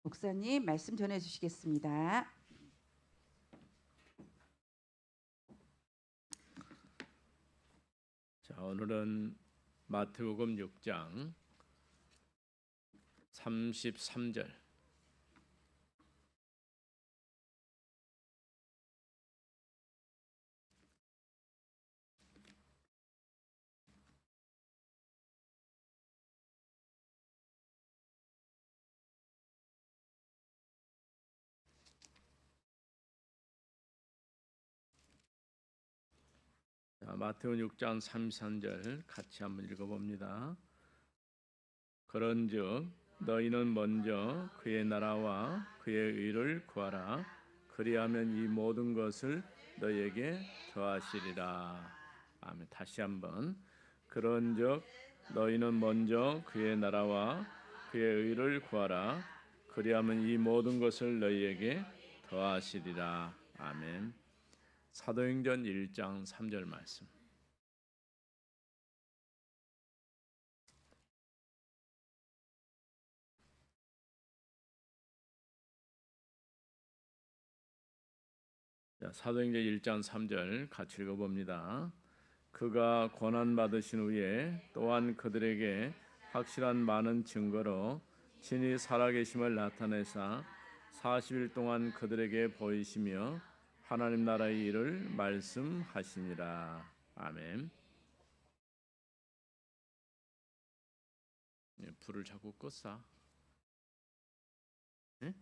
목사님 말씀 전해 주시겠습니다. 자, 오늘은 마태복음 6장 33절 마태복음 6장 33절 같이 한번 읽어봅니다. 그런즉 너희는 먼저 그의 나라와 그의 의를 구하라. 그리하면 이 모든 것을 너희에게 더하시리라. 아멘. 다시 한번. 그런즉 너희는 먼저 그의 나라와 그의 의를 구하라. 그리하면 이 모든 것을 너희에게 더하시리라. 아멘. 사도행전 1장 3절 말씀. 자, 사도행전 1장 3절 같이 읽어봅니다. 그가 고난 받으신 후에 또한 그들에게 확실한 많은 증거로 친히 살아계심을 나타내사 40일 동안 그들에게 보이시며 하나님 나라의 일을 말씀하시니라. 아멘. 불을 자꾸 껐어. 네?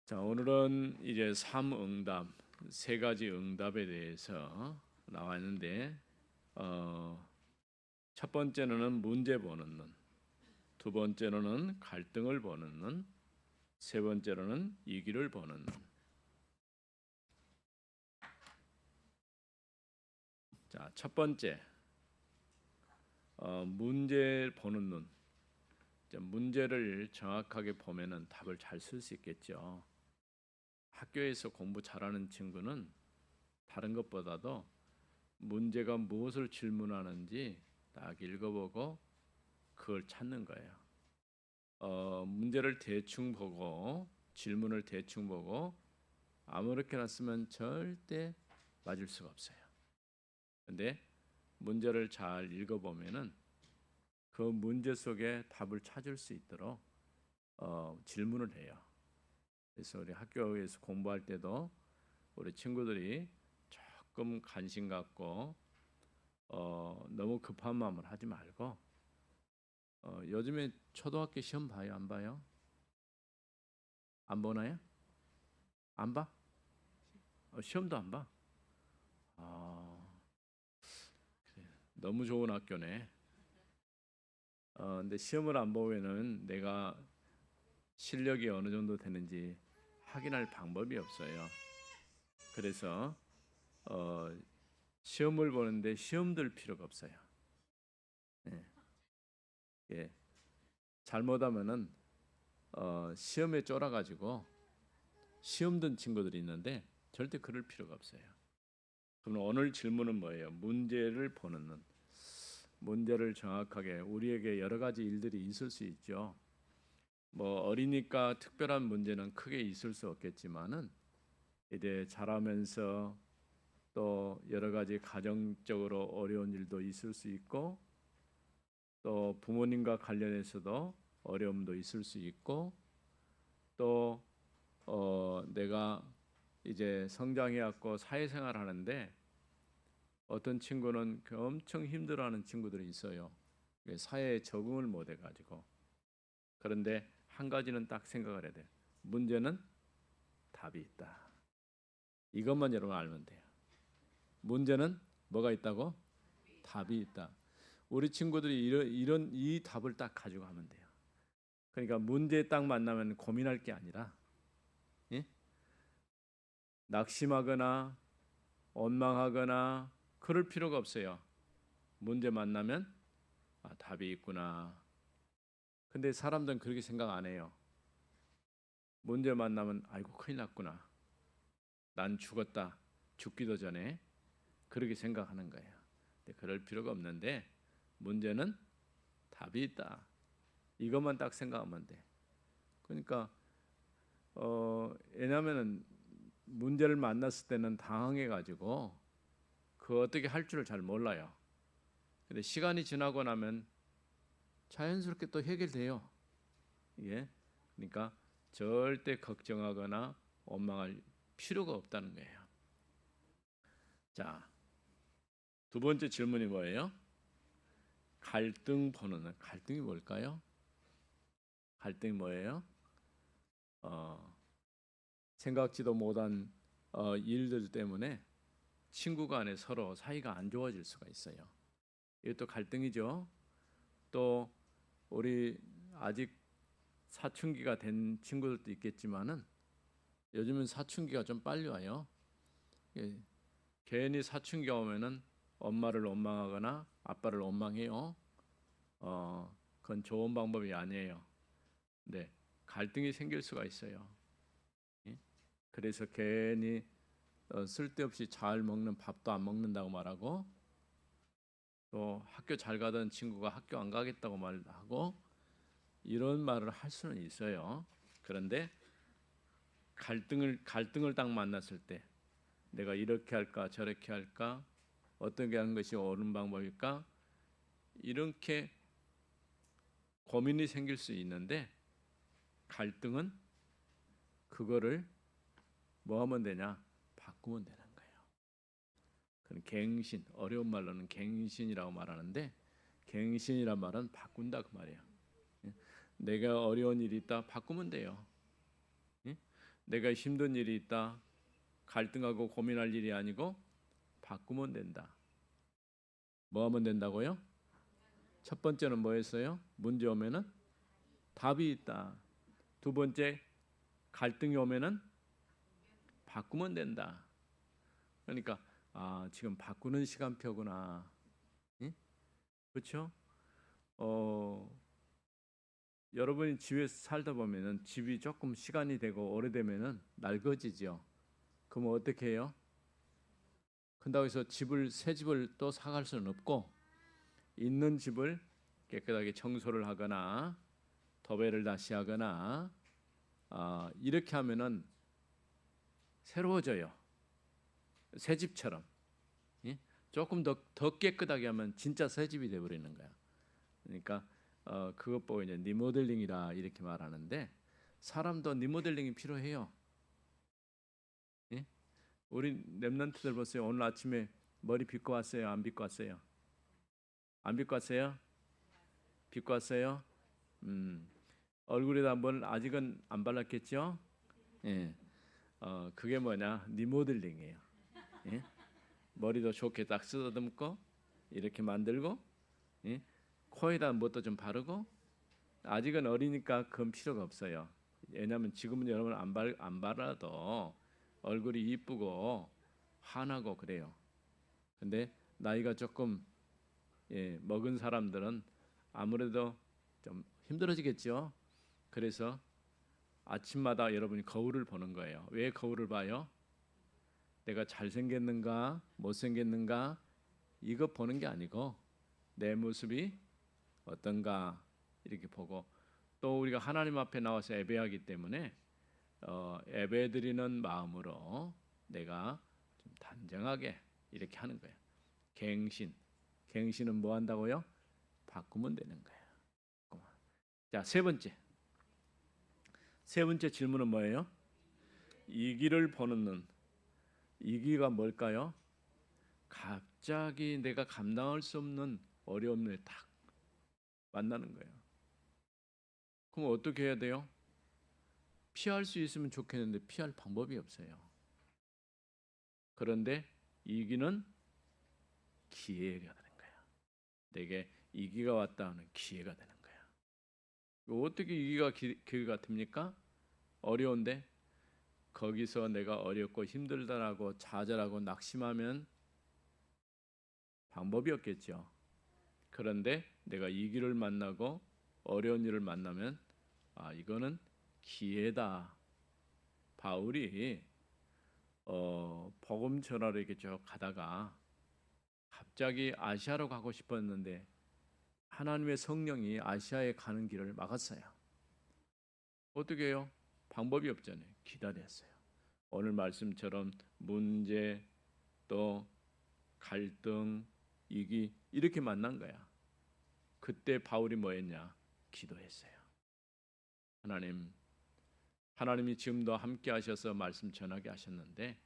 자, 오늘은 이제 3응답, 세 가지 응답에 대해서 나왔는데 첫 번째로는 문제 보는 눈, 두 번째로는 갈등을 보는 눈, 세 번째로는 이기를 보는 눈. 자, 첫 번째 문제 보는 눈. 문제를 정확하게 보면은 답을 잘 쓸 수 있겠죠. 학교에서 공부 잘하는 친구는 다른 것보다도 문제가 무엇을 질문하는지 딱 읽어보고 그걸 찾는 거예요. 문제를 대충 보고 질문을 대충 보고 아무렇게나 쓰면 절대 맞을 수가 없어요. 근데 문제를 잘 읽어보면은 그 문제 속에 답을 찾을 수 있도록 질문을 해요. 그래서 우리 학교에서 공부할 때도 우리 친구들이 조금 관심 갖고 너무 급한 마음을 하지 말고 요즘에 초등학교 시험 봐요, 안 봐요? 안 보나요? 안 봐? 시험도 안 봐? 그래. 너무 좋은 학교네. 근데 시험을 안 보면은 내가 실력이 어느 정도 되는지 확인할 방법이 없어요. 그래서 시험을 보는데 시험 들 필요가 없어요. 예. 예. 잘못하면은 시험에 쫄아가지고 시험 든 친구들이 있는데 절대 그럴 필요가 없어요. 그럼 오늘 질문은 뭐예요? 문제를 보는 눈. 문제를 정확하게 우리에게 여러 가지 일들이 있을 수 있죠. 뭐 어리니까 특별한 문제는 크게 있을 수 없겠지만은 이제 자라면서 또 여러 가지 가정적으로 어려운 일도 있을 수 있고 또 부모님과 관련해서도 어려움도 있을 수 있고 또 내가 이제 성장해갖고 사회생활 하는데 어떤 친구는 엄청 힘들어하는 친구들이 있어요. 사회에 적응을 못해가지고. 그런데 한 가지는 딱 생각을 해야 돼요. 문제는 답이 있다. 이것만 여러분 알면 돼요. 문제는 뭐가 있다고? 답이 있다. 우리 친구들이 이런 이 답을 딱 가지고 하면 돼요. 그러니까 문제에 딱 만나면 고민할 게 아니라 예? 낙심하거나 원망하거나 그럴 필요가 없어요. 문제 만나면 답이 있구나. 근데 사람들은 그렇게 생각 안 해요. 문제 만나면 아이고 큰일 났구나. 난 죽었다. 죽기도 전에 그렇게 생각하는 거예요. 근데 그럴 필요가 없는데 문제는 답이 있다. 이것만 딱 생각하면 돼. 그러니까 왜냐하면은 문제를 만났을 때는 당황해가지고 그 어떻게 할 줄을 잘 몰라요. 근데 시간이 지나고 나면 자연스럽게 또 해결돼요. 예, 그러니까 절대 걱정하거나 원망할 필요가 없다는 거예요. 자, 두 번째 질문이 뭐예요? 갈등 보는 갈등이 뭘까요? 갈등이 뭐예요? 생각지도 못한 일들 때문에 친구 간에 서로 사이가 안 좋아질 수가 있어요. 이것도 갈등이죠. 또 우리 아직 사춘기가 된 친구들도 있겠지만은 요즘은 사춘기가 좀 빨리 와요. 예, 괜히 사춘기가 오면은 엄마를 원망하거나 아빠를 원망해요. 그건 좋은 방법이 아니에요. 네, 갈등이 생길 수가 있어요. 예? 그래서 괜히 쓸데없이 잘 먹는 밥도 안 먹는다고 말하고, 또 학교 잘 가던 친구가 학교 안 가겠다고 말하고, 이런 말을 할 수는 있어요. 그런데 갈등을 딱 만났을 때 내가 이렇게 할까 저렇게 할까, 어떻게 하는 것이 옳은 방법일까, 이렇게 고민이 생길 수 있는데, 갈등은 그거를 뭐 하면 되냐? 바꾸면 되는 거예요. 그건 갱신, 어려운 말로는 갱신이라고 말하는데, 갱신이란 말은 바꾼다 그 말이에요. 내가 어려운 일이 있다, 바꾸면 돼요. 내가 힘든 일이 있다, 갈등하고 고민할 일이 아니고 바꾸면 된다. 뭐 하면 된다고요? 첫 번째는 뭐였어요? 문제 오면은 답이 있다. 두 번째, 갈등이 오면은 바꾸면 된다. 그러니까 지금 바꾸는 시간표구나. 응? 그렇죠? 여러분이 집에 살다 보면은 집이 조금 시간이 되고 오래되면은 낡아지죠. 그럼 어떻게 해요? 그렇다고 해서 새 집을 또 사갈 수는 없고, 있는 집을 깨끗하게 청소를 하거나 도배를 다시 하거나 이렇게 하면은 새로워져요. 새 집처럼. 예? 조금 더 깨끗하게 하면 진짜 새 집이 되어버리는 거야. 그러니까 그것 보고 이제 리모델링이라 이렇게 말하는데, 사람도 리모델링이 필요해요. 예? 우리 랩런트들 보세요. 오늘 아침에 머리 빗고 왔어요? 안 빗고 왔어요? 안 빗고 왔어요? 빗고 왔어요? 얼굴에다 한번 아직은 안 발랐겠죠? 예. 그게 뭐냐? 리모델링이에요. 예? 머리도 좋게 딱 쓰다듬고 이렇게 만들고, 예? 코에다 뭣도 좀 바르고. 아직은 어리니까 그건 필요가 없어요. 왜냐하면 지금은 여러분 안 발라도 얼굴이 이쁘고 환하고 그래요. 근데 나이가 조금 먹은 사람들은 아무래도 좀 힘들어지겠죠. 그래서 아침마다 여러분이 거울을 보는 거예요. 왜 거울을 봐요? 내가 잘생겼는가 못생겼는가 이거 보는 게 아니고, 내 모습이 어떤가 이렇게 보고, 또 우리가 하나님 앞에 나와서 예배하기 때문에 예배드리는 마음으로 내가 좀 단정하게 이렇게 하는 거예요. 갱신은 뭐 한다고요? 바꾸면 되는 거예요. 자, 세 번째 질문은 뭐예요? 이기를 보는 눈. 이기가 뭘까요? 갑자기 내가 감당할 수 없는 어려움을 딱 만나는 거예요. 그럼 어떻게 해야 돼요? 피할 수 있으면 좋겠는데 피할 방법이 없어요. 그런데 이기는 기회가 되는 거야. 내게 이기가 왔다 하는 기회가 되는 거야. 어떻게 이기가 기회가 됩니까? 어려운데 거기서 내가 어렵고 힘들다라고 좌절하고 낙심하면 방법이 없겠죠. 그런데 내가 이기를 만나고 어려운 일을 만나면 이거는 기회다. 바울이 복음 전하러 이렇게 쭉 가다가 갑자기 아시아로 가고 싶었는데 하나님의 성령이 아시아에 가는 길을 막았어요. 어떻게 해요? 방법이 없잖아요. 기다렸어요. 오늘 말씀처럼 문제 또 갈등 이기 이렇게 만난 거야. 그때 바울이 뭐 했냐? 기도했어요. 하나님이 지금도 함께 하셔서 말씀 전하게 하셨는데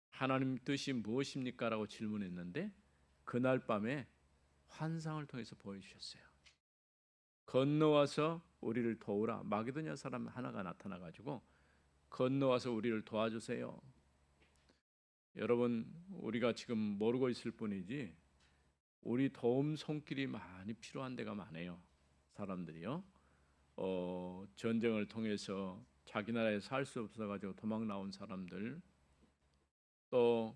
하나님 뜻이 무엇입니까? 라고 질문했는데 그날 밤에 환상을 통해서 보여주셨어요. 건너와서 우리를 도우라. 마게도냐 사람 하나가 나타나가지고 건너와서 우리를 도와주세요. 여러분 우리가 지금 모르고 있을 뿐이지 우리 도움 손길이 많이 필요한 데가 많아요. 사람들이요. 전쟁을 통해서 자기 나라에 살 수 없어가지고 도망 나온 사람들, 또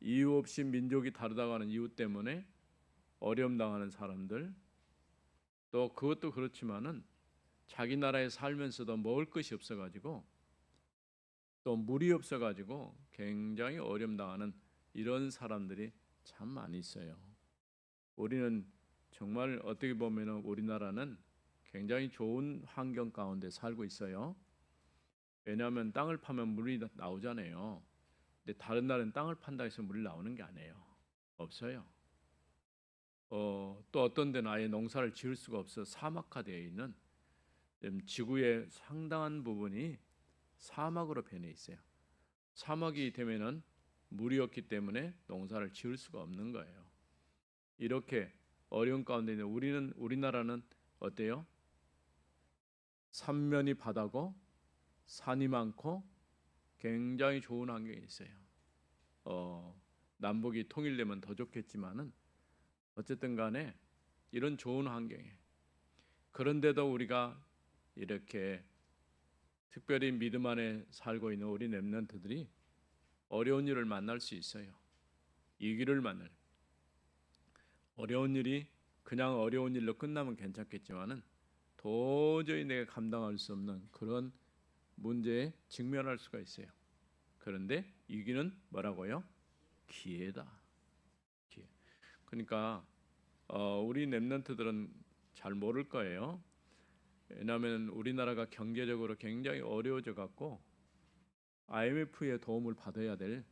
이유 없이 민족이 다르다고 하는 이유 때문에 어려움 당하는 사람들, 또 그것도 그렇지만은 자기 나라에 살면서도 먹을 것이 없어가지고 또 물이 없어가지고 굉장히 어려움 당하는 이런 사람들이 참 많이 있어요. 우리는 정말 어떻게 보면은 우리나라는 굉장히 좋은 환경 가운데 살고 있어요. 왜냐하면 땅을 파면 물이 나오잖아요. 근데 다른 나라는 땅을 판다 해서 물이 나오는 게 아니에요. 없어요. 또 어떤 데는 아예 농사를 지을 수가 없어 사막화되어 있는 지구의 상당한 부분이 사막으로 변해 있어요. 사막이 되면은 물이 없기 때문에 농사를 지을 수가 없는 거예요. 이렇게 어려운 가운데 있는 우리나라는 어때요? 삼면이 바다고 산이 많고 굉장히 좋은 환경이 있어요. 남북이 통일되면 더 좋겠지만은 어쨌든 간에 이런 좋은 환경에 그런데도 우리가 이렇게 특별히 믿음 안에 살고 있는 우리 렘넌트들이 어려운 일을 만날 수 있어요. 위기를 만날. 어려운 일이 그냥 어려운 일로 끝나면 괜찮겠지만은 도저히 내가 감당할 수 없는 그런 문제에 직면할 수가 있어요. 그런데 위기는 뭐라고요? 기회다. 기회. 그러니까 우리 렘넌트들은 잘 모를 거예요. 왜냐하면 우리나라가 경제적으로 굉장히 어려워져 갖고 IMF의 도움을 받아야 될,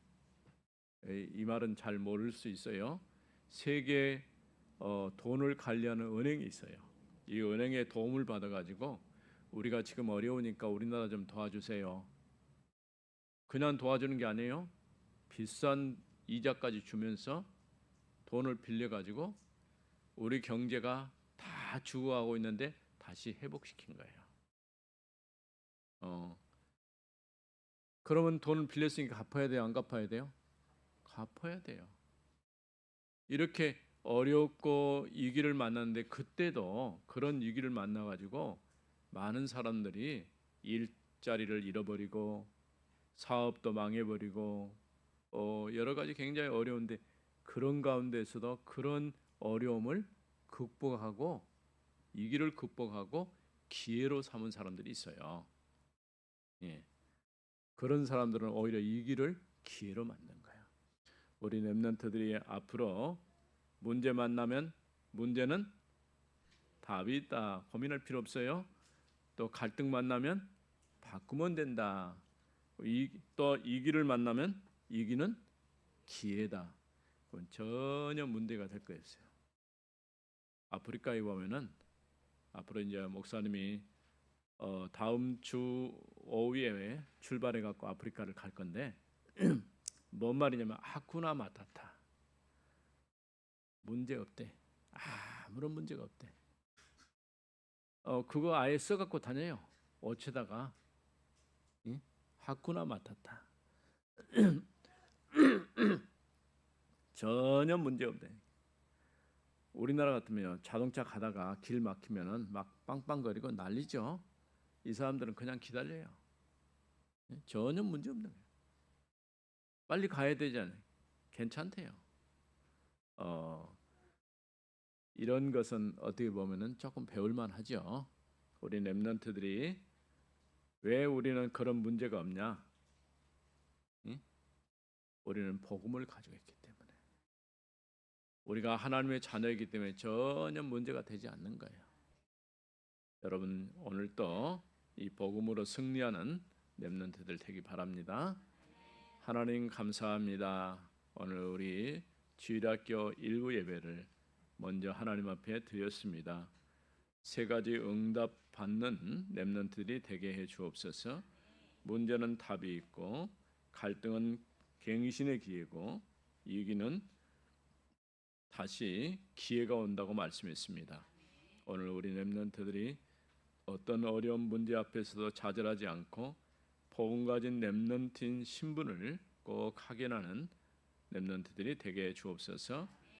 이 말은 잘 모를 수 있어요. 세계 돈을 관리하는 은행이 있어요. 이 은행의 도움을 받아가지고 우리가 지금 어려우니까 우리나라 좀 도와주세요. 그냥 도와주는 게 아니에요. 비싼 이자까지 주면서 돈을 빌려가지고 우리 경제가 다 죽어가고 있는데 다시 회복시킨 거예요. 그러면 돈을 빌렸으니까 갚아야 돼요? 안 갚아야 돼요? 갚아야 돼요. 이렇게 어렵고 위기를 만났는데 그때도 그런 위기를 만나가지고 많은 사람들이 일자리를 잃어버리고 사업도 망해버리고 여러 가지 굉장히 어려운데 그런 가운데서도 그런 어려움을 극복하고 위기를 극복하고 기회로 삼은 사람들이 있어요. 예. 그런 사람들은 오히려 위기를 기회로 만든 거예요. 우리 렘넌트들이 앞으로 문제 만나면 문제는 답이 있다. 고민할 필요 없어요. 또 갈등 만나면 바꾸면 된다. 또 위기를 만나면 위기는 기회다. 그건 전혀 문제가 될 거였어요. 아프리카에 보면은 앞으로 이제 목사님이 다음 주 오후에 출발해 갖고 아프리카를 갈 건데 뭔 말이냐면 하쿠나 마타타. 문제 없대. 아무런 문제가 없대. 그거 아예 써 갖고 다녀요. 옷에다가. 응? 하쿠나 마타타. 전혀 문제 없대. 우리나라 같으면 자동차 가다가 길 막히면은 막 빵빵거리고 난리죠. 이 사람들은 그냥 기다려요. 전혀 문제 없는 거예요. 빨리 가야 되잖아요. 괜찮대요. 이런 것은 어떻게 보면은 조금 배울만 하죠. 우리 렘넌트들이 왜 우리는 그런 문제가 없냐? 응? 우리는 복음을 가지고 있기 때문에. 우리가 하나님의 자녀이기 때문에 전혀 문제가 되지 않는 거예요. 여러분 오늘 또 이 복음으로 승리하는 렘넌트들 되기 바랍니다. 하나님 감사합니다. 오늘 우리 주일학교 1부 예배를 먼저 하나님 앞에 드렸습니다. 세 가지 응답 받는 렘넌트들이 되게 해 주옵소서. 문제는 답이 있고 갈등은 갱신의 기회고 이기는 다시 기회가 온다고 말씀했습니다. 오늘 우리 렘넌트들이 어떤 어려운 문제 앞에서도 좌절하지 않고 복음 가진 렘넌트인 신분을 꼭 확인하는 렘넌트들이 되게 해 주옵소서.